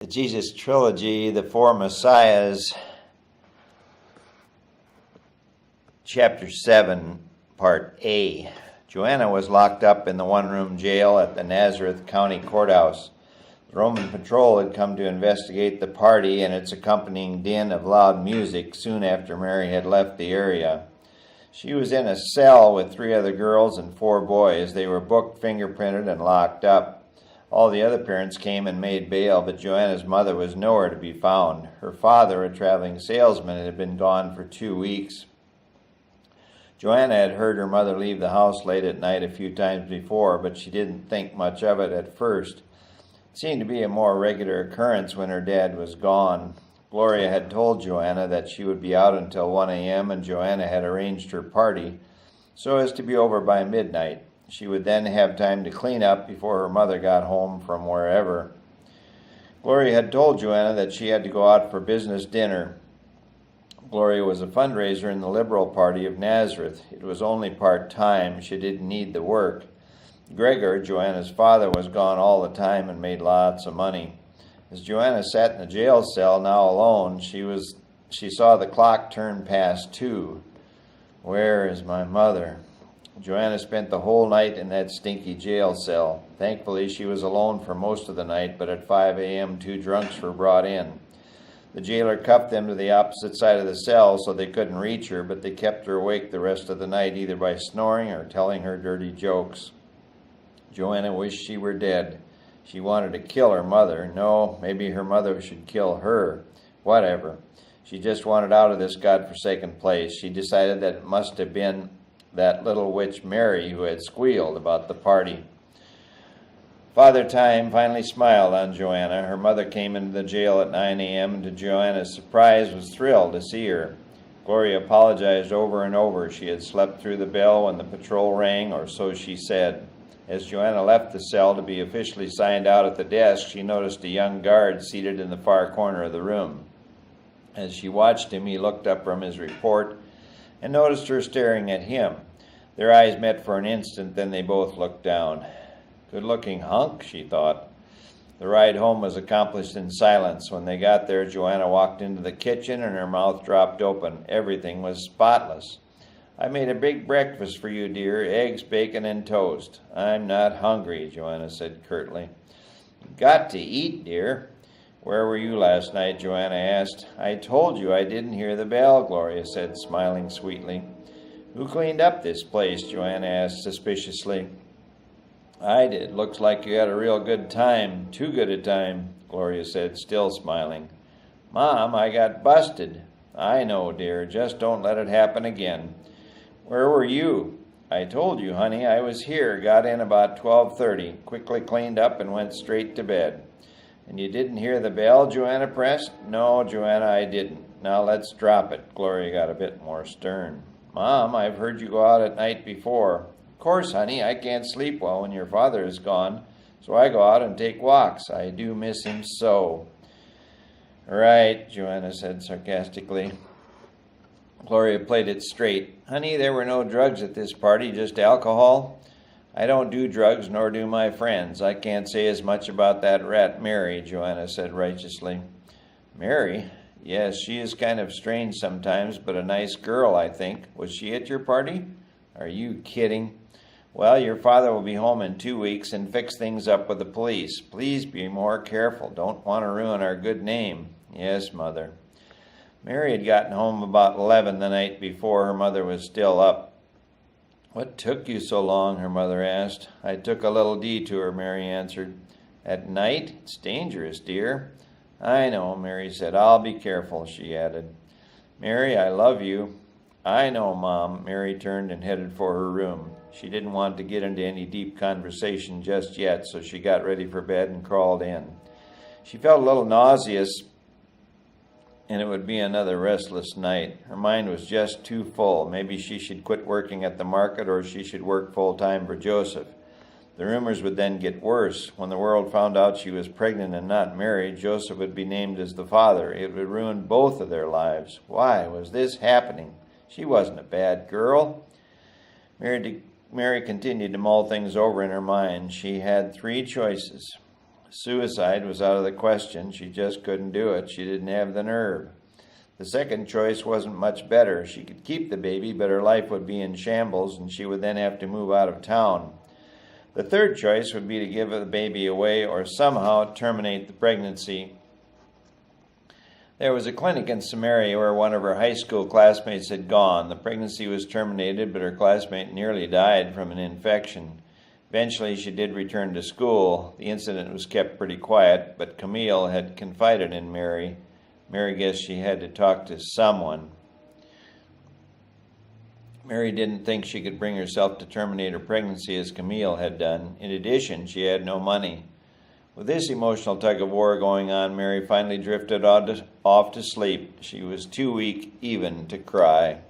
The Jesus Trilogy, The Four Messiahs, Chapter 7, Part A. Joanna was locked up in the one-room jail at the Nazareth County Courthouse. The Roman patrol had come to investigate the party and its accompanying din of loud music soon after Mary had left the area. She was in a cell with 3 other girls and 4 boys. They were booked, fingerprinted, and locked up. All the other parents came and made bail, but Joanna's mother was nowhere to be found. Her father, a traveling salesman, had been gone for 2 weeks. Joanna had heard her mother leave the house late at night a few times before, but she didn't think much of it at first. It seemed to be a more regular occurrence when her dad was gone. Gloria had told Joanna that she would be out until 1 a.m., and Joanna had arranged her party so as to be over by midnight. She would then have time to clean up before her mother got home from wherever. Gloria had told Joanna that she had to go out for business dinner. Gloria was a fundraiser in the Liberal Party of Nazareth. It was only part-time. She didn't need the work. Gregor, Joanna's father, was gone all the time and made lots of money. As Joanna sat in the jail cell, now alone, she saw the clock turn past 2. Where is my mother? Joanna spent the whole night in that stinky jail cell. Thankfully, she was alone for most of the night, but at 5 a.m., 2 drunks were brought in. The jailer cuffed them to the opposite side of the cell so they couldn't reach her, but they kept her awake the rest of the night, either by snoring or telling her dirty jokes. Joanna wished she were dead. She wanted to kill her mother. No, maybe her mother should kill her. Whatever. She just wanted out of this godforsaken place. She decided that it must have been that little witch Mary who had squealed about the party. Father Time finally smiled on Joanna. Her mother came into the jail at 9 a.m. and to Joanna's surprise was thrilled to see her. Gloria apologized over and over. She had slept through the bell when the patrol rang, or so she said. As Joanna left the cell to be officially signed out at the desk, she noticed a young guard seated in the far corner of the room. As she watched him, he looked up from his report and noticed her staring at him. Their eyes met for an instant, then they both looked down. Good-looking hunk, she thought. The ride home was accomplished in silence. When they got there, Joanna walked into the kitchen and her mouth dropped open. Everything was spotless. I made a big breakfast for you, dear, eggs, bacon, and toast. I'm not hungry, Joanna said curtly. Got to eat, dear. Where were you last night, Joanna asked. I told you I didn't hear the bell, Gloria said, smiling sweetly. Who cleaned up this place, Joanna asked suspiciously. I did. Looks like you had a real good time. Too good a time, Gloria said, still smiling. Mom, I got busted. I know, dear. Just don't let it happen again. Where were you? I told you, honey, I was here, got in about 12:30, quickly cleaned up and went straight to bed. And you didn't hear the bell, Joanna pressed? No, Joanna, I didn't. Now let's drop it. Gloria got a bit more stern. Mom, I've heard you go out at night before. Of course, honey, I can't sleep well when your father is gone, so I go out and take walks. I do miss him so. Right, Joanna said sarcastically. Gloria played it straight. Honey, there were no drugs at this party, just alcohol. I don't do drugs, nor do my friends. I can't say as much about that rat Mary, Joanna said righteously. Mary? Yes, she is kind of strange sometimes, but a nice girl, I think. Was she at your party? Are you kidding? Well, your father will be home in 2 weeks and fix things up with the police. Please be more careful. Don't want to ruin our good name. Yes, Mother. Mary had gotten home about 11 the night before. Her mother was still up. What took you so long? Her mother asked. I took a little detour, Mary answered. At night? It's dangerous, dear. I know, Mary said. I'll be careful, she added. Mary, I love you. I know, Mom. Mary turned and headed for her room. She didn't want to get into any deep conversation just yet, so she got ready for bed and crawled in. She felt a little nauseous, and it would be another restless night. Her mind was just too full. Maybe she should quit working at the market, or she should work full-time for Joseph. The rumors would then get worse. When the world found out she was pregnant and not married, Joseph would be named as the father. It would ruin both of their lives. Why was this happening? She wasn't a bad girl. Mary continued to mull things over in her mind. She had 3 choices. Suicide was out of the question. She just couldn't do it. She didn't have the nerve. The second choice wasn't much better. She could keep the baby, but her life would be in shambles, and she would then have to move out of town. The third choice would be to give the baby away or somehow terminate the pregnancy. There was a clinic in Samaria where one of her high school classmates had gone. The pregnancy was terminated, but her classmate nearly died from an infection. Eventually, she did return to school. The incident was kept pretty quiet, but Camille had confided in Mary. Mary guessed she had to talk to someone. Mary didn't think she could bring herself to terminate her pregnancy as Camille had done. In addition, she had no money. With this emotional tug-of-war going on, Mary finally drifted off to sleep. She was too weak even to cry.